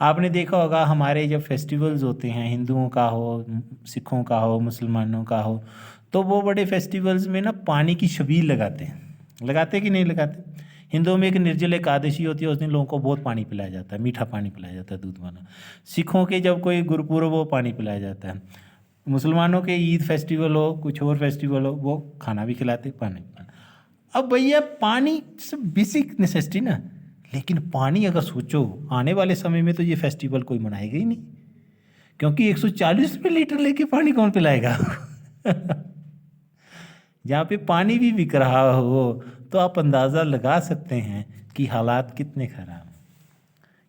आपने देखा होगा हमारे जब फेस्टिवल्स होते हैं, हिंदुओं का हो, सिखों का हो, मुसलमानों का हो, तो वो बड़े फेस्टिवल्स में ना पानी की छबील लगाते हैं। लगाते कि नहीं लगाते? हिंदुओं में एक निर्जल एकादशी होती है, उस दिन लोगों को बहुत पानी पिलाया जाता है, मीठा पानी पिलाया जाता है, दूध वाला। सिखों के जब कोई गुरुपुरब हो, पानी पिलाया जाता है। मुसलमानों के ईद फेस्टिवल हो, कुछ और फेस्टिवल हो, वो खाना भी खिलाते, पानी। अब भैया पानी बेसिक नेसेसिटी ना, लेकिन पानी अगर सोचो आने वाले समय में तो ये फेस्टिवल कोई मनाएगा ही नहीं, क्योंकि 140 रुपये लीटर लेके पानी कौन पिलाएगा? जहाँ पे पानी भी बिक रहा हो तो आप अंदाज़ा लगा सकते हैं कि हालात कितने ख़राब।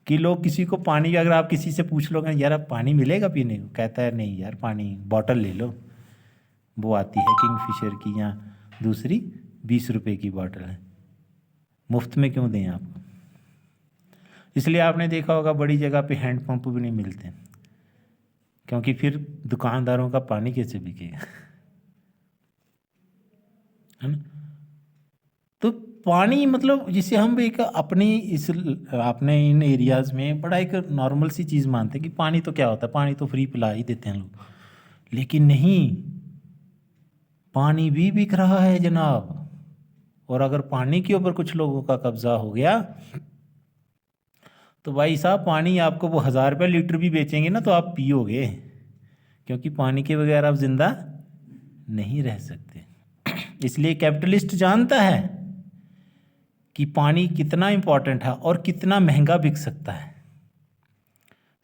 कि लोग किसी को पानी, अगर आप किसी से पूछ लोगे यार अब पानी मिलेगा पीने को, कहता है नहीं यार पानी बॉटल ले लो, वो आती है किंगफिशर की या दूसरी 20 रुपये की बॉटल है, मुफ्त में क्यों दें आपको? इसलिए आपने देखा होगा बड़ी जगह पे हैंड पंप भी नहीं मिलते, क्योंकि फिर दुकानदारों का पानी कैसे बिकेगा, है ना। तो पानी मतलब जिसे हम एक अपनी इस अपने इन एरियाज़ में बड़ा एक नॉर्मल सी चीज़ मानते हैं कि पानी तो क्या होता है, पानी तो फ्री पिला ही देते हैं लोग। लेकिन नहीं, पानी भी बिक रहा है जनाब। और अगर पानी के ऊपर कुछ लोगों का कब्जा हो गया तो भाई साहब पानी आपको वो 1000 रुपये लीटर भी बेचेंगे ना तो आप पियोगे, क्योंकि पानी के बगैर आप जिंदा नहीं रह सकते। इसलिए कैपिटलिस्ट जानता है कि पानी कितना इम्पोर्टेंट है और कितना महंगा बिक सकता है।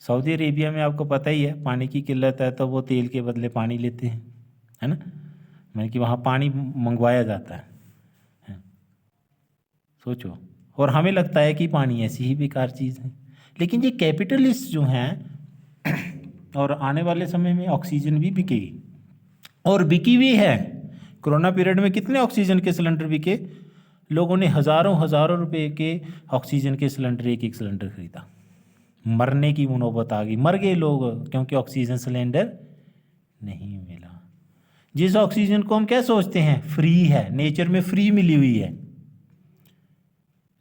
सऊदी अरेबिया में आपको पता ही है पानी की किल्लत है तो वो तेल के बदले पानी लेते हैं, है ना, मतलब कि वहाँ पानी मंगवाया जाता है। सोचो, और हमें लगता है कि पानी ऐसी ही बेकार चीज़ है, लेकिन ये कैपिटलिस्ट जो हैं और आने वाले समय में ऑक्सीजन भी बिकेगी और बिकी भी है। कोरोना पीरियड में कितने ऑक्सीजन के सिलेंडर बिके, लोगों ने हज़ारों हज़ारों रुपए के ऑक्सीजन के सिलेंडर एक एक सिलेंडर खरीदा। मरने की नौबत आ गई, मर गए लोग क्योंकि ऑक्सीजन सिलेंडर नहीं मिला। जिस ऑक्सीजन को हम क्या सोचते हैं फ्री है, नेचर में फ्री मिली हुई है,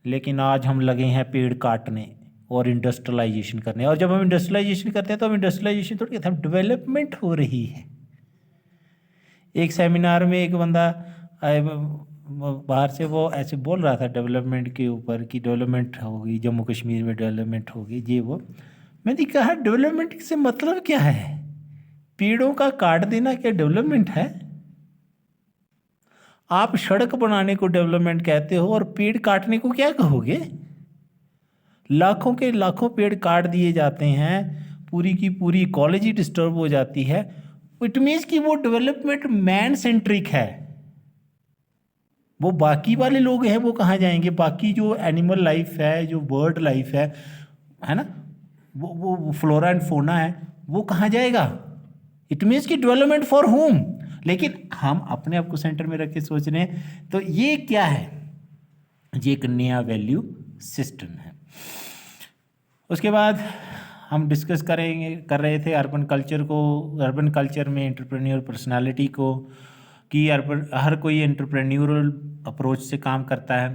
लेकिन आज हम लगे हैं पेड़ काटने और इंडस्ट्रियलाइजेशन करने। और जब हम इंडस्ट्रियलाइजेशन करते हैं तो हम इंडस्ट्रियलाइजेशन थोड़ी कहते हैं, डेवलपमेंट हो रही है। एक सेमिनार में एक बंदा बाहर से वो ऐसे बोल रहा था डेवलपमेंट के ऊपर कि डेवलपमेंट होगी, जम्मू कश्मीर में डेवलपमेंट होगी, ये वो। मैंने कहा डेवलपमेंट से मतलब क्या है? पेड़ों का काट देना क्या डेवलपमेंट है? आप सड़क बनाने को डेवलपमेंट कहते हो और पेड़ काटने को क्या कहोगे? लाखों के लाखों पेड़ काट दिए जाते हैं, पूरी की पूरी इकोलॉजी डिस्टर्ब हो जाती है। इट मीन्स कि वो डेवलपमेंट मैन सेंट्रिक है। वो बाकी वाले लोग हैं वो कहाँ जाएंगे? बाकी जो एनिमल लाइफ है, जो बर्ड लाइफ है ना, वो फ्लोरा एंड फोना है, वो कहाँ जाएगा? इट मीन्स कि डेवलपमेंट फॉर होम। लेकिन हम अपने आप को सेंटर में रख के सोच रहे हैं, तो ये क्या है? ये एक नया वैल्यू सिस्टम है। उसके बाद हम डिस्कस कर रहे थे अर्बन कल्चर को, अर्बन कल्चर में एंटरप्रेन्योर पर्सनालिटी को, कि हर कोई एंटरप्रेन्योरल अप्रोच से काम करता है।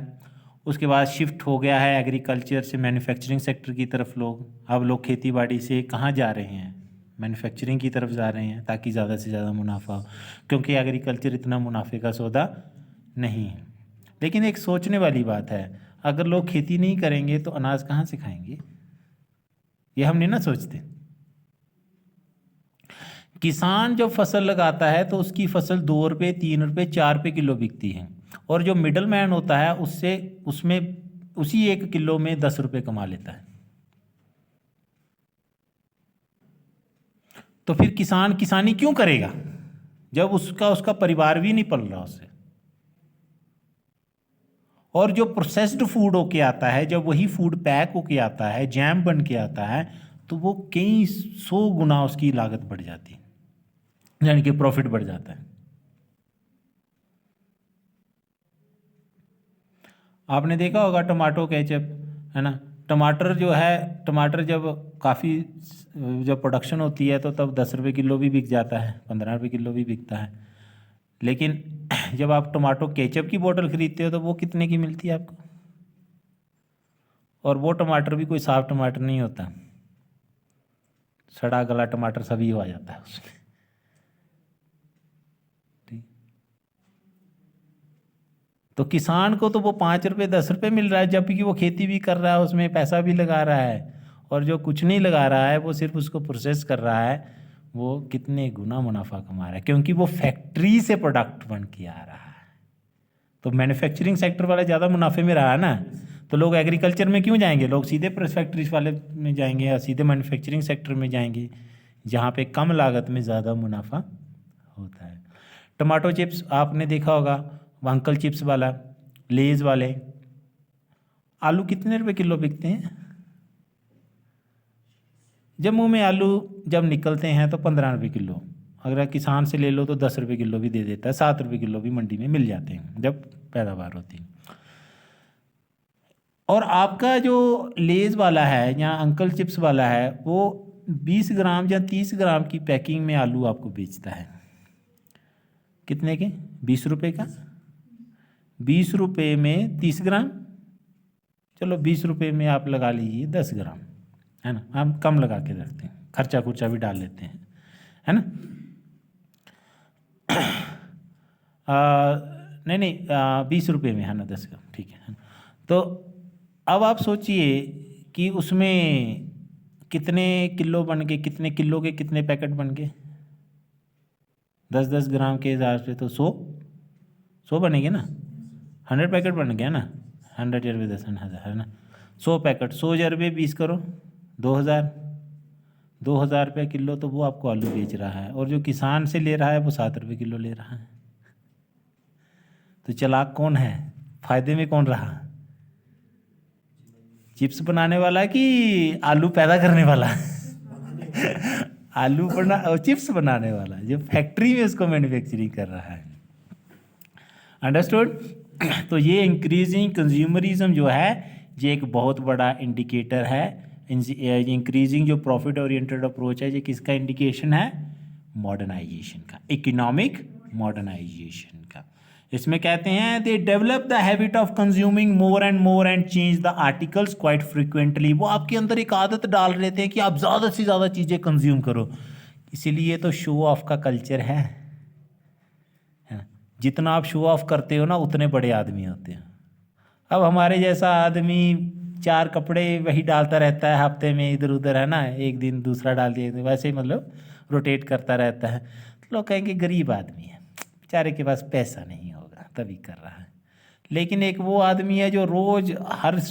उसके बाद शिफ्ट हो गया है एग्रीकल्चर से मैन्युफैक्चरिंग सेक्टर की तरफ लोग। अब लोग खेती बाड़ी से कहाँ जा रहे हैं? मैन्युफैक्चरिंग की तरफ जा रहे हैं, ताकि ज़्यादा से ज़्यादा मुनाफा हो, क्योंकि एग्रीकल्चर इतना मुनाफे का सौदा नहीं है। लेकिन एक सोचने वाली बात है, अगर लोग खेती नहीं करेंगे तो अनाज कहाँ से खाएंगे? ये हम नहीं ना सोचते। किसान जब फसल लगाता है तो उसकी फसल 2 रुपये 3 रुपये 4 रुपये किलो बिकती है, और जो मिडल मैन होता है उसमें उसी 1 किलो में 10 रुपये कमा लेता है। तो फिर किसान किसानी क्यों करेगा जब उसका परिवार भी नहीं पल रहा उससे? और जो प्रोसेस्ड फूड होके आता है, जब वही फूड पैक होके आता है, जैम बन के आता है, तो वो कई 100 गुना उसकी लागत बढ़ जाती है, यानी कि प्रॉफिट बढ़ जाता है। आपने देखा होगा टमाटो केचप, है ना, टमाटर जो है, टमाटर जब प्रोडक्शन होती है तो तब 10 रुपये किलो भी बिक जाता है, 15 रुपये किलो भी बिकता है। लेकिन जब आप टमाटो केचप की बोतल खरीदते हो तो वो कितने की मिलती है आपको? और वो टमाटर भी कोई साफ टमाटर नहीं होता, सड़ा गला टमाटर सभी हो आ जाता है उसमें। ठीक, तो किसान को तो वो 5 रुपये 10 रुपये मिल रहा है, जबकि वो खेती भी कर रहा है, उसमें पैसा भी लगा रहा है। और जो कुछ नहीं लगा रहा है, वो सिर्फ उसको प्रोसेस कर रहा है, वो कितने गुना मुनाफा कमा रहा है, क्योंकि वो फैक्ट्री से प्रोडक्ट बन के आ रहा है। तो मैन्युफैक्चरिंग सेक्टर वाला ज़्यादा मुनाफे में रहा ना, तो लोग एग्रीकल्चर में क्यों जाएंगे? लोग सीधे फैक्ट्रीज वाले में जाएंगे या सीधे मैन्युफैक्चरिंग सेक्टर में जाएंगे, जहाँ पे कम लागत में ज़्यादा मुनाफा होता है। टमाटो चिप्स आपने देखा होगा, अंकल चिप्स वाला, लेज वाले, आलू कितने रुपए किलो बिकते हैं? जम्मू में आलू जब निकलते हैं तो 15 रुपये किलो, अगर किसान से ले लो तो 10 रुपये किलो भी दे देता है, 7 रुपये किलो भी मंडी में मिल जाते हैं जब पैदावार होती है। और आपका जो लेज वाला है या अंकल चिप्स वाला है, वो 20 ग्राम या 30 ग्राम की पैकिंग में आलू आपको बेचता है। कितने के? 20 रुपये का, 20 रुपये में 30 ग्राम, चलो 20 रुपये में आप लगा लीजिए 10 ग्राम, है ना, हम कम लगा के रखते हैं, खर्चा खुर्चा भी डाल लेते हैं, है ना। नहीं नहीं, 20 रुपये में है ना, 10 का, ठीक है। तो अब आप सोचिए कि उसमें कितने किलो बन गए, कितने किलो के कितने पैकेट बन गए, 10-10 ग्राम के हिसाब से तो 100 बनेंगे ना, 100 पैकेट बन गया ना, 100 जरबे 10 1000 है ना, 100 पैकेट, 100 जरबे 20 करो, 2000 रुपये किलो, तो वो आपको आलू बेच रहा है, और जो किसान से ले रहा है वो 7 रुपये किलो ले रहा है। तो चालाक कौन है, फायदे में कौन रहा, चिप्स बनाने वाला कि आलू पैदा करने वाला? आलू बना और चिप्स बनाने वाला, जो फैक्ट्री में उसको मैन्युफैक्चरिंग कर रहा है। अंडरस्टूड? तो ये इंक्रीजिंग कंज्यूमरिज्म जो है, ये एक बहुत बड़ा इंडिकेटर है। इंक्रीजिंग जो प्रॉफिट ओरिएंटेड अप्रोच है, ये किसका इंडिकेशन है? मॉडर्नाइजेशन का, इकोनॉमिक मॉडर्नाइजेशन का। इसमें कहते हैं they develop the habit of consuming more and change the articles quite frequently. वो आपके अंदर एक आदत डाल रहे थे कि आप ज़्यादा से ज़्यादा चीज़ें कंज्यूम करो। इसीलिए तो शो ऑफ का कल्चर है ना? जितना आप शो ऑफ करते हो ना, उतने बड़े आदमी होते हैं। अब हमारे जैसा आदमी 4 कपड़े वही डालता रहता है हफ्ते में, इधर उधर, है ना, एक दिन दूसरा डाल दिया, वैसे ही मतलब रोटेट करता रहता है। तो लोग कहेंगे गरीब आदमी है, बेचारे के पास पैसा नहीं होगा तभी कर रहा है। लेकिन एक वो आदमी है जो रोज़ हर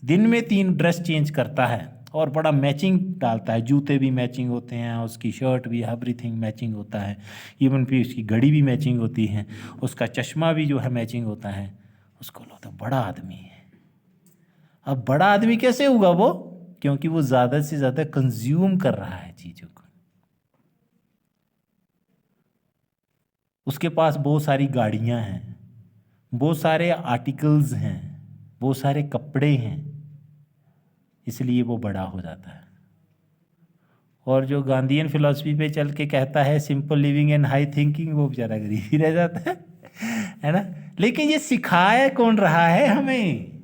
दिन में 3 ड्रेस चेंज करता है और बड़ा मैचिंग डालता है, जूते भी मैचिंग होते हैं, उसकी शर्ट भी, एवरीथिंग मैचिंग होता है, इवन फिर उसकी घड़ी भी मैचिंग होती है, उसका चश्मा भी जो है मैचिंग होता है। उसको लगता है बड़ा आदमी है। अब बड़ा आदमी कैसे होगा वो? क्योंकि वो ज़्यादा से ज़्यादा कंज्यूम कर रहा है चीज़ों को। उसके पास बहुत सारी गाड़ियां हैं, बहुत सारे आर्टिकल्स हैं, बहुत सारे कपड़े हैं, इसलिए वो बड़ा हो जाता है। और जो गांधीयन फिलॉसफी पे चल के कहता है simple living and high thinking, वो बेचारा गरीब ही रह जाता है ना। लेकिन ये सिखाया कौन रहा है हमें?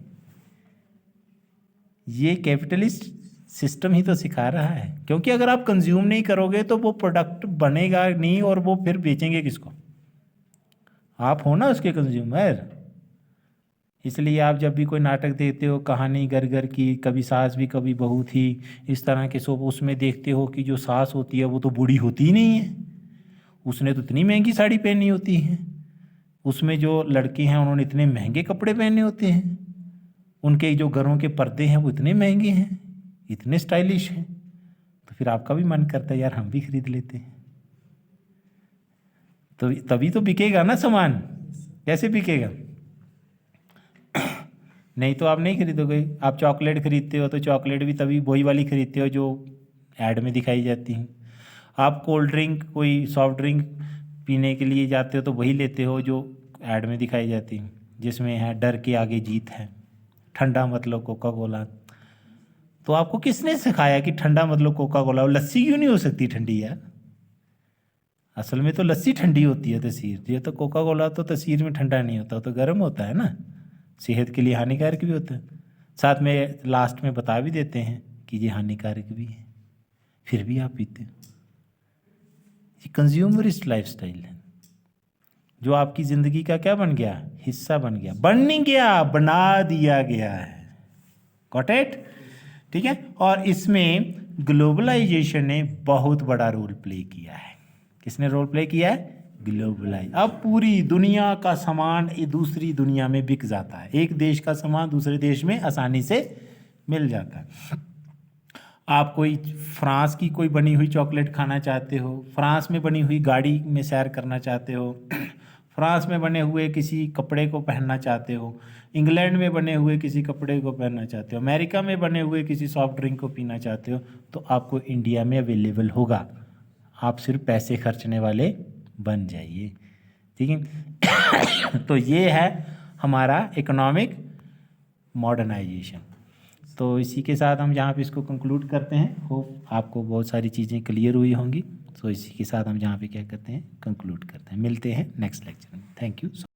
ये कैपिटलिस्ट सिस्टम ही तो सिखा रहा है। क्योंकि अगर आप कंज्यूम नहीं करोगे तो वो प्रोडक्ट बनेगा नहीं, और वो फिर बेचेंगे किसको? आप हो ना उसके कंज्यूमर। इसलिए आप जब भी कोई नाटक देखते हो, कहानी घर घर की, कभी सास भी कभी बहू थी, इस तरह के सब, उसमें देखते हो कि जो सास होती है वो तो बूढ़ी होती ही नहीं है, उसने तो इतनी महंगी साड़ी पहनी होती है। उसमें जो लड़के हैं उन्होंने इतने महंगे कपड़े पहने होते हैं, उनके जो घरों के पर्दे हैं वो इतने महंगे हैं, इतने स्टाइलिश हैं। तो फिर आपका भी मन करता है यार हम भी खरीद लेते हैं। तो तभी तो बिकेगा ना सामान। कैसे बिकेगा? नहीं तो आप नहीं खरीदोगे। आप चॉकलेट खरीदते हो तो चॉकलेट भी तभी वही वाली खरीदते हो जो ऐड में दिखाई जाती हैं। आप कोल्ड ड्रिंक, कोई सॉफ्ट ड्रिंक पीने के लिए जाते हो तो वही लेते हो जो ऐड में दिखाई जाती हैं, जिसमें है डर के आगे जीत है, ठंडा मतलब कोका कोला। तो आपको किसने सिखाया कि ठंडा मतलब कोका कोला? लस्सी क्यों नहीं हो सकती ठंडी यार? असल में तो लस्सी ठंडी होती है तसीर, ये तो कोका कोला तो तसीर में ठंडा नहीं होता, तो गर्म होता है ना, सेहत के लिए हानिकारक भी होता है। साथ में लास्ट में बता भी देते हैं कि ये हानिकारक भी है, फिर भी आप पीते हो। ये कंज्यूमरिस्ट लाइफस्टाइल है जो आपकी ज़िंदगी का क्या बन गया? हिस्सा बन गया। बन नहीं गया, बना दिया गया है। Got it? ठीक है। और इसमें ग्लोबलाइजेशन ने बहुत बड़ा रोल प्ले किया है। किसने रोल प्ले किया है? ग्लोबलाइज। अब पूरी दुनिया का सामान दूसरी दुनिया में बिक जाता है, एक देश का सामान दूसरे देश में आसानी से मिल जाता है। आप कोई फ्रांस की कोई बनी हुई चॉकलेट खाना चाहते हो, फ्रांस में बनी हुई गाड़ी में सैर करना चाहते हो, फ्रांस में बने हुए किसी कपड़े को पहनना चाहते हो, इंग्लैंड में बने हुए किसी कपड़े को पहनना चाहते हो, अमेरिका में बने हुए किसी सॉफ्ट ड्रिंक को पीना चाहते हो, तो आपको इंडिया में अवेलेबल होगा। आप सिर्फ पैसे खर्चने वाले बन जाइए। ठीक है। तो ये है हमारा इकोनॉमिक मॉडर्नाइजेशन। तो इसी के साथ हम यहाँ पे इसको कंक्लूड करते हैं। होप आपको बहुत सारी चीज़ें क्लियर हुई होंगी। तो इसी के साथ हम यहाँ पे क्या करते हैं, कंक्लूड करते हैं। मिलते हैं नेक्स्ट लेक्चर में। Thank you so much.